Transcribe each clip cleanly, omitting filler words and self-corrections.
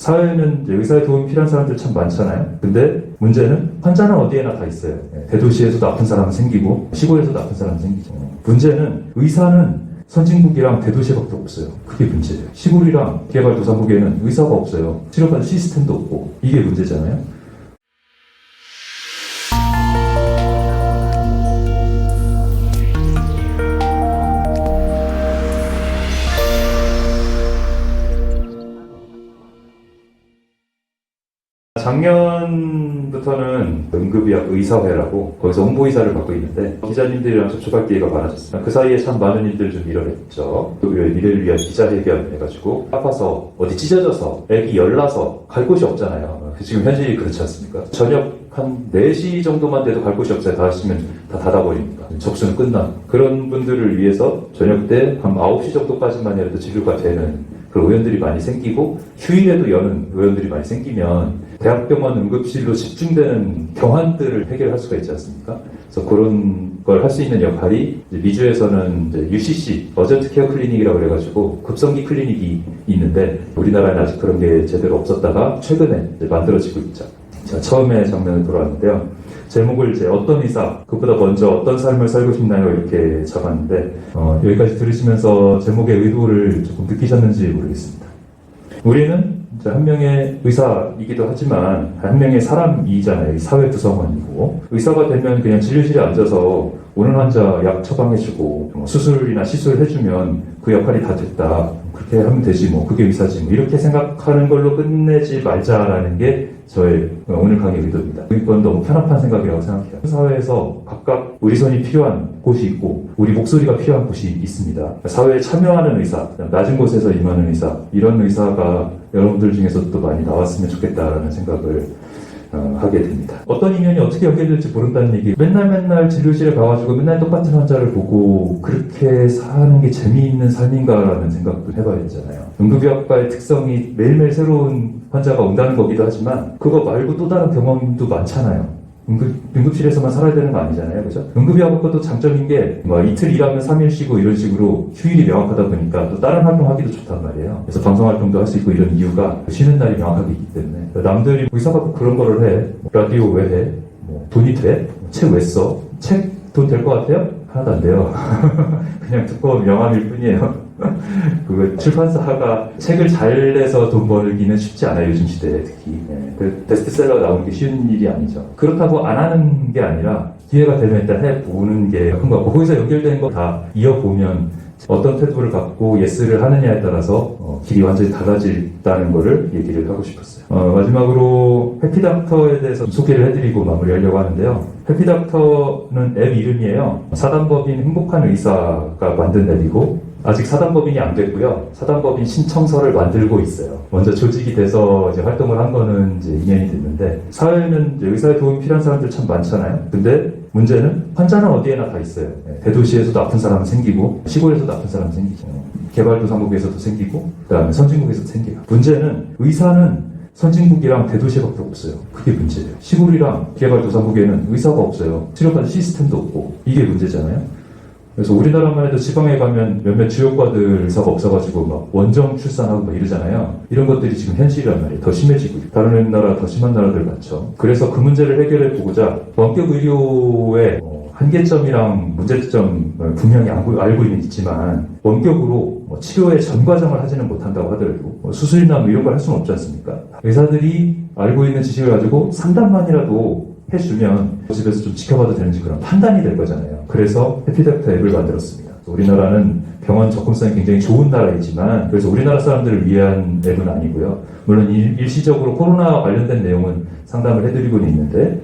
사회에는 이제 의사의 도움이 필요한 사람들 참 많잖아요. 근데 문제는 환자는 어디에나 다 있어요. 대도시에서도 아픈 사람은 생기고 시골에서도 아픈 사람은 생기죠. 문제는 의사는 선진국이랑 대도시밖에 없어요. 그게 문제예요. 시골이랑 개발도상국에는 의사가 없어요. 치료받을 시스템도 없고. 이게 문제잖아요. 작년부터는 응급의학 의사회라고 거기서 홍보이사를 맡고 있는데 기자님들이랑 접촉할 기회가 많아졌어요. 그 사이에 참 많은 일들 좀 일어났죠. 미래를 위한 기자회견 해가지고 아파서 어디 찢어져서 애기 열나서 갈 곳이 없잖아요. 지금 현실이 그렇지 않습니까? 저녁 한 4시 정도만 돼도 갈 곳이 없어요. 다 하시면 다 닫아버립니다. 접수는 끝나고. 그런 분들을 위해서 저녁 때 한 9시 정도까지만 해도 진료가 되는 그런 의원들이 많이 생기고 휴일에도 여는 의원들이 많이 생기면 대학병원 응급실로 집중되는 경환들을 해결할 수가 있지 않습니까? 그래서 그런 걸 할 수 있는 역할이 미주에서는 이제 UCC, 어전트 케어 클리닉이라고 그래가지고 급성기 클리닉이 있는데 우리나라에는 아직 그런 게 제대로 없었다가 최근에 이제 만들어지고 있죠. 제가 처음에 장면을 돌아왔는데요. 제목을 이제 어떤 의사, 그보다 먼저 어떤 삶을 살고 싶나요? 이렇게 잡았는데 여기까지 들으시면서 제목의 의도를 조금 느끼셨는지 모르겠습니다. 우리는 한 명의 의사이기도 하지만 한 명의 사람이잖아요. 사회 구성원이고 의사가 되면 그냥 진료실에 앉아서 오는 환자 약 처방해주고 수술이나 시술해주면 그 역할이 다 됐다. 그렇게 하면 되지 뭐 그게 의사지 뭐 이렇게 생각하는 걸로 끝내지 말자라는 게 저의 오늘 강의 의도입니다. 이건 너무 편협한 생각이라고 생각해요. 사회에서 각각 우리 손이 필요한 곳이 있고 우리 목소리가 필요한 곳이 있습니다. 사회에 참여하는 의사, 낮은 곳에서 임하는 의사 이런 의사가 여러분들 중에서도 많이 나왔으면 좋겠다라는 생각을 하게 됩니다. 어떤 인연이 어떻게 연결될지 모른다는 얘기. 맨날 진료실에 가가지고 맨날 똑같은 환자를 보고 그렇게 사는 게 재미있는 삶인가라는 생각도 해봐야 되잖아요. 응급의학과의 특성이 매일매일 새로운 환자가 온다는 거기도 하지만 그거 말고 또 다른 경험도 많잖아요. 응급실에서만 살아야 되는 거 아니잖아요. 그죠? 응급의학과도 장점인 게 이틀 일하면 3일 쉬고 이런 식으로 휴일이 명확하다 보니까 또 다른 활동하기도 좋단 말이에요. 그래서 방송활동도 할 수 있고 이런 이유가 쉬는 날이 명확하게 있기 때문에 남들이 의사가 그런 거를 해. 라디오 왜 해? 돈이 돼? 책 왜 써? 책 돈 될 것 같아요? 하나도 안 돼요. 그냥 두꺼운 명함일 뿐이에요. 그 출판사가 책을 잘 내서 돈 벌기는 쉽지 않아요. 요즘 시대에 특히. 그 베스트셀러가 나오는 게 쉬운 일이 아니죠. 그렇다고 안 하는 게 아니라 기회가 되면 일단 해보는 게 큰 것 같고 거기서 연결된 거 다 이어보면 어떤 태도를 갖고 예스를 하느냐에 따라서 길이 완전히 달라진다는 거를 얘기를 하고 싶었어요. 마지막으로 해피닥터에 대해서 소개를 해드리고 마무리하려고 하는데요. 해피닥터는 앱 이름이에요. 사단법인 행복한 의사가 만든 앱이고 아직 사단법인이 안 됐고요. 사단법인 신청서를 만들고 있어요. 먼저 조직이 돼서 이제 활동을 한 거는 이제 2년이 됐는데 사회에는 이제 의사의 도움이 필요한 사람들 참 많잖아요. 근데 문제는 환자는 어디에나 다 있어요. 대도시에서도 아픈 사람은 생기고 시골에서도 아픈 사람은 생기죠. 개발도상국에서도 생기고 그다음에 선진국에서도 생겨요. 문제는 의사는 선진국이랑 대도시밖에 없어요. 그게 문제예요. 시골이랑 개발도상국에는 의사가 없어요. 치료받을 시스템도 없고 이게 문제잖아요. 그래서 우리나라만 해도 지방에 가면 몇몇 주요과들 의사가 없어가지고 막 원정 출산하고 막 이러잖아요. 이런 것들이 지금 현실이란 말이에요. 더 심해지고 있고 다른 나라 더 심한 나라들 많죠. 그래서 그 문제를 해결해 보고자 원격 의료의 한계점이랑 문제점 분명히 알고 있지만 원격으로 치료의 전 과정을 하지는 못한다고 하더라도 수술이나 이런 걸 할 수는 없지 않습니까? 의사들이 알고 있는 지식을 가지고 상담만이라도 해주면 집에서 좀 지켜봐도 되는지 그런 판단이 될 거잖아요. 그래서 해피닥터 앱을 만들었습니다. 우리나라는 병원 접근성이 굉장히 좋은 나라이지만 그래서 우리나라 사람들을 위한 앱은 아니고요. 물론 일시적으로 코로나와 관련된 내용은 상담을 해드리고는 있는데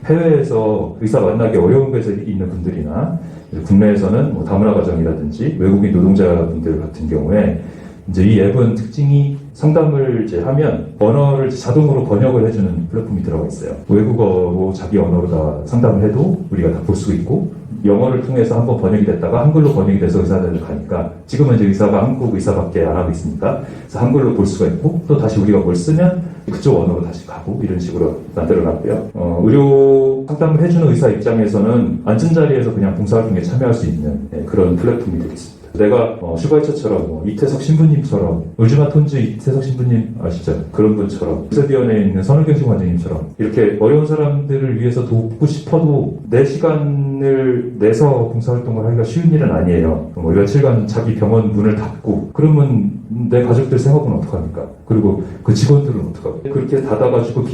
해외에서 의사 만나기 어려운 곳에 있는 분들이나 국내에서는 다문화 가정이라든지 외국인 노동자분들 같은 경우에 이제 이 앱은 특징이 상담을 이제 하면 언어를 자동으로 번역을 해주는 플랫폼이 들어가 있어요. 외국어로 자기 언어로 다 상담을 해도 우리가 다 볼 수 있고 영어를 통해서 한번 번역이 됐다가 한글로 번역이 돼서 의사들 가니까 지금은 이제 의사가 한국 의사밖에 안 하고 있으니까 그래서 한글로 볼 수가 있고 또 다시 우리가 뭘 쓰면 그쪽 언어로 다시 가고 이런 식으로 만들어놨고요. 의료 상담을 해주는 의사 입장에서는 앉은 자리에서 그냥 봉사활동에 참여할 수 있는 그런 플랫폼이 되겠습니다. 내가 슈바이처처럼 이태석 신부님처럼 울지마톤즈 이태석 신부님 아시죠? 그런 분처럼 국세위원회에 있는 선우경식 원장님처럼 이렇게 어려운 사람들을 위해서 돕고 싶어도 내 시간을 내서 봉사활동을 하기가 쉬운 일은 아니에요. 며칠간 자기 병원 문을 닫고 그러면 내 가족들 생업은 어떡합니까? 그리고 그 직원들은 어떡하고 그렇게 닫아가지고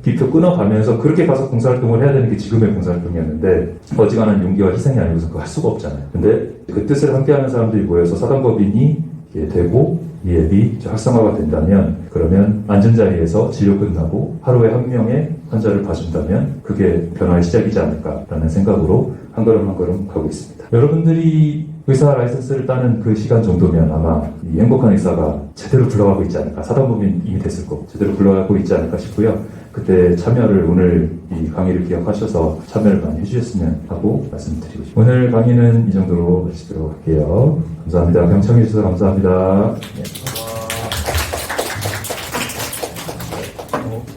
비표 끊어가면서 그렇게 가서 봉사활동을 해야 되는 게 지금의 봉사활동이었는데 어지간한 용기와 희생이 아니고서 그거 할 수가 없잖아요. 근데 그 뜻을 함께하는 사람들이 모여서 사단법인이 되고 이 앱이 활성화가 된다면 그러면 앉은 자리에서 진료 끝나고 하루에 한 명의 환자를 봐준다면 그게 변화의 시작이지 않을까라는 생각으로 한 걸음 한 걸음 가고 있습니다. 여러분들이 의사 라이선스를 따는 그 시간 정도면 아마 이 행복한 의사가 제대로 굴러가고 있지 않을까, 사단법인 이미 됐을 거고 제대로 굴러가고 있지 않을까 싶고요. 그때 참여를 오늘 이 강의를 기억하셔서 참여를 많이 해주셨으면 하고 말씀드리고 싶습니다. 오늘 강의는 이 정도로 마치도록 할게요. 감사합니다. 경청해 주셔서 감사합니다. 네.